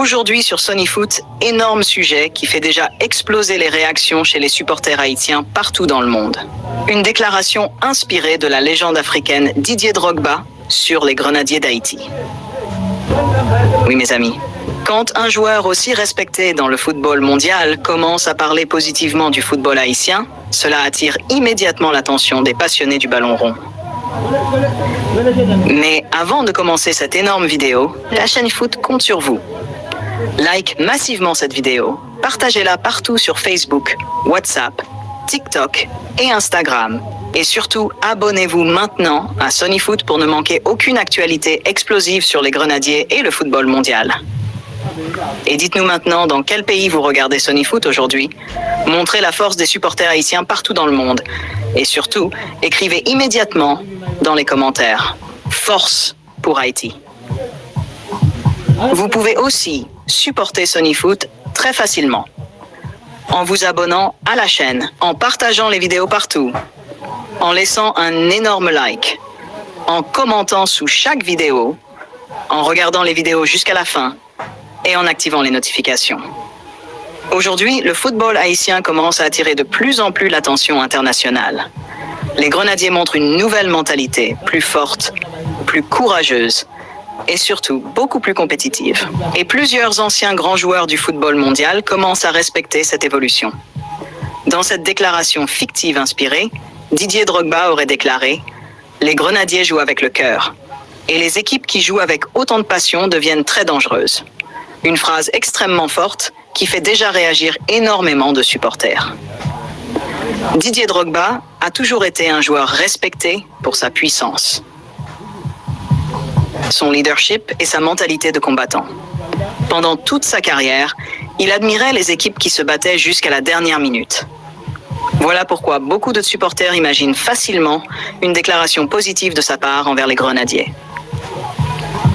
Aujourd'hui sur Sony Foot, énorme sujet qui fait déjà exploser les réactions chez les supporters haïtiens partout dans le monde. Une déclaration inspirée de la légende africaine Didier Drogba sur les Grenadiers d'Haïti. Oui mes amis, quand un joueur aussi respecté dans le football mondial commence à parler positivement du football haïtien, cela attire immédiatement l'attention des passionnés du ballon rond. Mais avant de commencer cette énorme vidéo, la chaîne Foot compte sur vous. Like massivement cette vidéo, partagez-la partout sur Facebook, WhatsApp, TikTok et Instagram. Et surtout, abonnez-vous maintenant à Sony Foot pour ne manquer aucune actualité explosive sur les Grenadiers et le football mondial. Et dites-nous maintenant dans quel pays vous regardez Sony Foot aujourd'hui. Montrez la force des supporters haïtiens partout dans le monde. Et surtout, écrivez immédiatement dans les commentaires « Force pour Haïti ». Vous pouvez aussi supporter Sony Foot très facilement en vous abonnant à la chaîne, en partageant les vidéos partout, en laissant un énorme like, en commentant sous chaque vidéo, en regardant les vidéos jusqu'à la fin et en activant les notifications. Aujourd'hui, le football haïtien commence à attirer de plus en plus l'attention internationale. Les Grenadiers montrent une nouvelle mentalité, plus forte, plus courageuse et surtout beaucoup plus compétitive. Et plusieurs anciens grands joueurs du football mondial commencent à respecter cette évolution. Dans cette déclaration fictive inspirée, Didier Drogba aurait déclaré « Les Grenadiers jouent avec le cœur et les équipes qui jouent avec autant de passion deviennent très dangereuses ». Une phrase extrêmement forte qui fait déjà réagir énormément de supporters. Didier Drogba a toujours été un joueur respecté pour sa puissance, son leadership et sa mentalité de combattant. Pendant toute sa carrière, il admirait les équipes qui se battaient jusqu'à la dernière minute. Voilà pourquoi beaucoup de supporters imaginent facilement une déclaration positive de sa part envers les Grenadiers.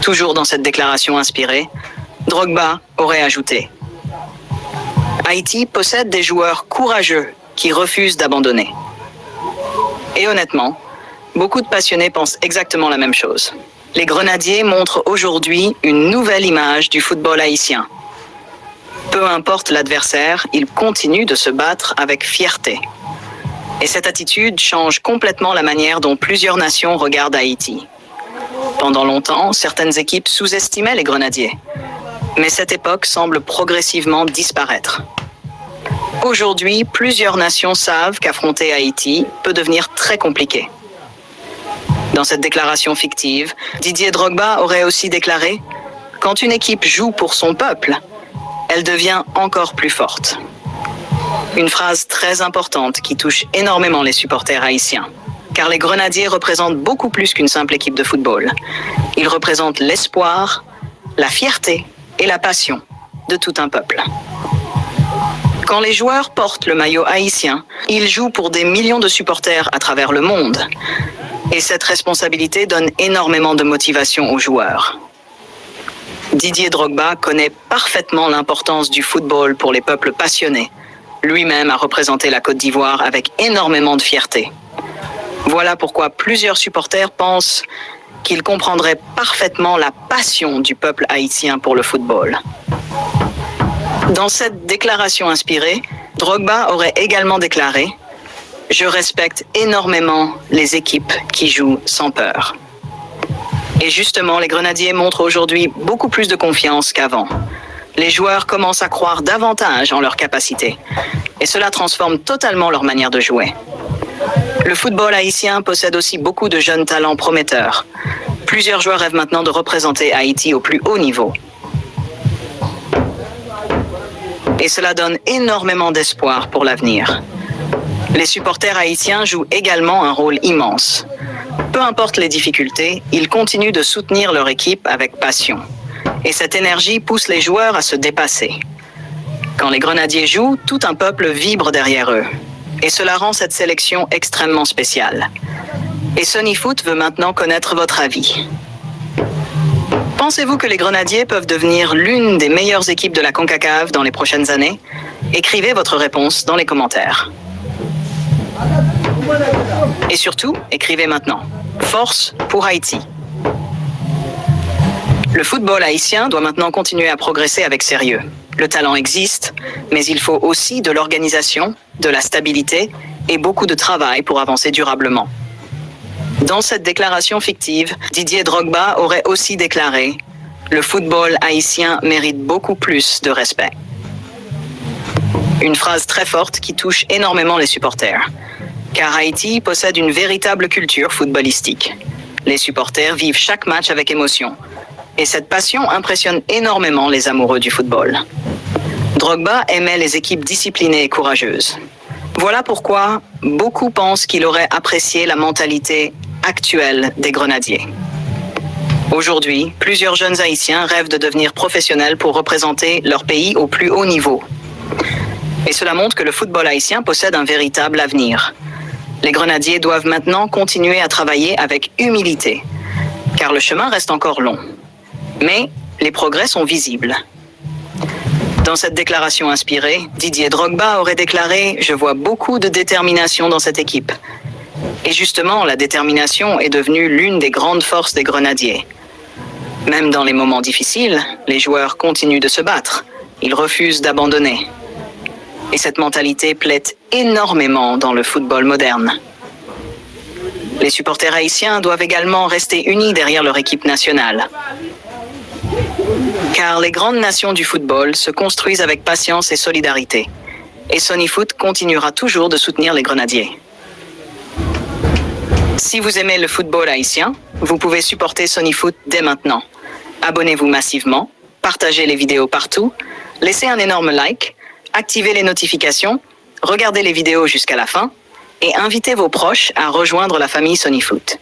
Toujours dans cette déclaration inspirée, Drogba aurait ajouté « Haïti possède des joueurs courageux qui refusent d'abandonner. » Et honnêtement, beaucoup de passionnés pensent exactement la même chose. Les Grenadiers montrent aujourd'hui une nouvelle image du football haïtien. Peu importe l'adversaire, ils continuent de se battre avec fierté. Et cette attitude change complètement la manière dont plusieurs nations regardent Haïti. Pendant longtemps, certaines équipes sous-estimaient les Grenadiers. Mais cette époque semble progressivement disparaître. Aujourd'hui, plusieurs nations savent qu'affronter Haïti peut devenir très compliqué. Dans cette déclaration fictive, Didier Drogba aurait aussi déclaré « Quand une équipe joue pour son peuple, elle devient encore plus forte ». Une phrase très importante qui touche énormément les supporters haïtiens. Car les Grenadiers représentent beaucoup plus qu'une simple équipe de football. Ils représentent l'espoir, la fierté et la passion de tout un peuple. Quand les joueurs portent le maillot haïtien, ils jouent pour des millions de supporters à travers le monde. Et cette responsabilité donne énormément de motivation aux joueurs. Didier Drogba connaît parfaitement l'importance du football pour les peuples passionnés. Lui-même a représenté la Côte d'Ivoire avec énormément de fierté. Voilà pourquoi plusieurs supporters pensent qu'il comprendrait parfaitement la passion du peuple haïtien pour le football. Dans cette déclaration inspirée, Drogba aurait également déclaré « Je respecte énormément les équipes qui jouent sans peur ». Et justement, les Grenadiers montrent aujourd'hui beaucoup plus de confiance qu'avant. Les joueurs commencent à croire davantage en leurs capacités. Et cela transforme totalement leur manière de jouer. Le football haïtien possède aussi beaucoup de jeunes talents prometteurs. Plusieurs joueurs rêvent maintenant de représenter Haïti au plus haut niveau. Et cela donne énormément d'espoir pour l'avenir. Les supporters haïtiens jouent également un rôle immense. Peu importe les difficultés, ils continuent de soutenir leur équipe avec passion. Et cette énergie pousse les joueurs à se dépasser. Quand les Grenadiers jouent, tout un peuple vibre derrière eux. Et cela rend cette sélection extrêmement spéciale. Et Sony Foot veut maintenant connaître votre avis. Pensez-vous que les Grenadiers peuvent devenir l'une des meilleures équipes de la CONCACAF dans les prochaines années? Écrivez votre réponse dans les commentaires. Et surtout, écrivez maintenant. Force pour Haïti. Le football haïtien doit maintenant continuer à progresser avec sérieux. Le talent existe, mais il faut aussi de l'organisation, de la stabilité et beaucoup de travail pour avancer durablement. Dans cette déclaration fictive, Didier Drogba aurait aussi déclaré « Le football haïtien mérite beaucoup plus de respect ». Une phrase très forte qui touche énormément les supporters, car Haïti possède une véritable culture footballistique. Les supporters vivent chaque match avec émotion, et cette passion impressionne énormément les amoureux du football. Drogba aimait les équipes disciplinées et courageuses. Voilà pourquoi beaucoup pensent qu'il aurait apprécié la mentalité actuelle des Grenadiers. Aujourd'hui, plusieurs jeunes Haïtiens rêvent de devenir professionnels pour représenter leur pays au plus haut niveau. Et cela montre que le football haïtien possède un véritable avenir. Les Grenadiers doivent maintenant continuer à travailler avec humilité, car le chemin reste encore long. Mais les progrès sont visibles. Dans cette déclaration inspirée, Didier Drogba aurait déclaré « Je vois beaucoup de détermination dans cette équipe ». Et justement, la détermination est devenue l'une des grandes forces des Grenadiers. Même dans les moments difficiles, les joueurs continuent de se battre. Ils refusent d'abandonner. Et cette mentalité plaît énormément dans le football moderne. Les supporters haïtiens doivent également rester unis derrière leur équipe nationale. Car les grandes nations du football se construisent avec patience et solidarité. Et Sonyfoot continuera toujours de soutenir les Grenadiers. Si vous aimez le football haïtien, vous pouvez supporter Sonyfoot dès maintenant. Abonnez-vous massivement, partagez les vidéos partout, laissez un énorme like, activez les notifications, regardez les vidéos jusqu'à la fin et invitez vos proches à rejoindre la famille Sonyfoot.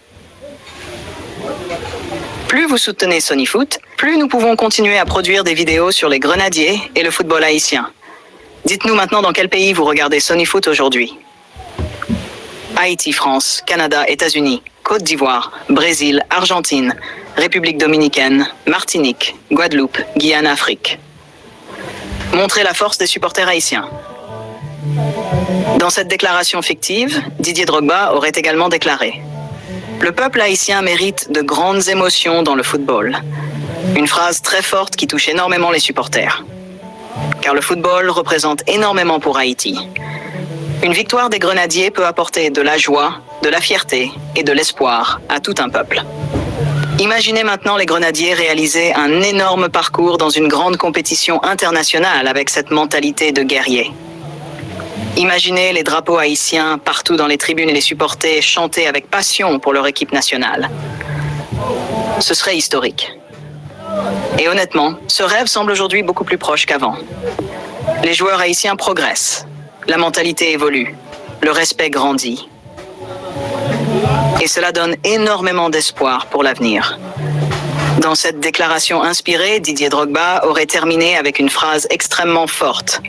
Plus vous soutenez Sonyfoot, plus nous pouvons continuer à produire des vidéos sur les Grenadiers et le football haïtien. Dites-nous maintenant dans quel pays vous regardez Sonyfoot aujourd'hui. Haïti, France, Canada, États-Unis, Côte d'Ivoire, Brésil, Argentine, République dominicaine, Martinique, Guadeloupe, Guyane, Afrique. Montrez la force des supporters haïtiens. Dans cette déclaration fictive, Didier Drogba aurait également déclaré « Le peuple haïtien mérite de grandes émotions dans le football ». Une phrase très forte qui touche énormément les supporters. Car le football représente énormément pour Haïti. Une victoire des Grenadiers peut apporter de la joie, de la fierté et de l'espoir à tout un peuple. Imaginez maintenant les Grenadiers réaliser un énorme parcours dans une grande compétition internationale avec cette mentalité de guerrier. Imaginez les drapeaux haïtiens partout dans les tribunes et les supporters chanter avec passion pour leur équipe nationale. Ce serait historique. Et honnêtement, ce rêve semble aujourd'hui beaucoup plus proche qu'avant. Les joueurs haïtiens progressent, la mentalité évolue, le respect grandit. Et cela donne énormément d'espoir pour l'avenir. Dans cette déclaration inspirée, Didier Drogba aurait terminé avec une phrase extrêmement forte.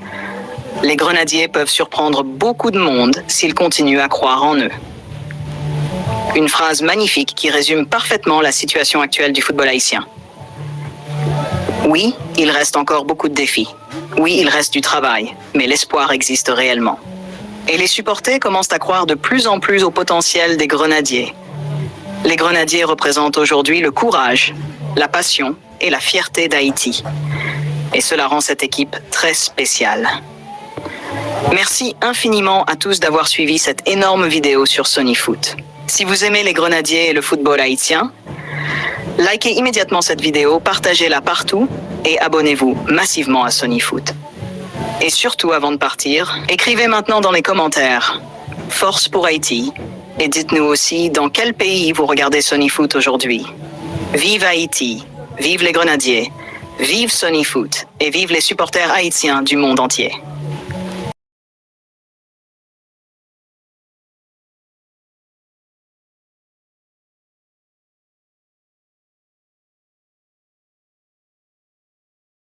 Les Grenadiers peuvent surprendre beaucoup de monde s'ils continuent à croire en eux. Une phrase magnifique qui résume parfaitement la situation actuelle du football haïtien. Oui, il reste encore beaucoup de défis. Oui, il reste du travail, mais l'espoir existe réellement. Et les supporters commencent à croire de plus en plus au potentiel des Grenadiers. Les Grenadiers représentent aujourd'hui le courage, la passion et la fierté d'Haïti. Et cela rend cette équipe très spéciale. Merci infiniment à tous d'avoir suivi cette énorme vidéo sur Sonyfoot. Si vous aimez les Grenadiers et le football haïtien, likez immédiatement cette vidéo, partagez-la partout et abonnez-vous massivement à Sonyfoot. Et surtout, avant de partir, écrivez maintenant dans les commentaires « Force pour Haïti » et dites-nous aussi dans quel pays vous regardez Sonyfoot aujourd'hui. Vive Haïti, vive les Grenadiers, vive Sonyfoot et vive les supporters haïtiens du monde entier.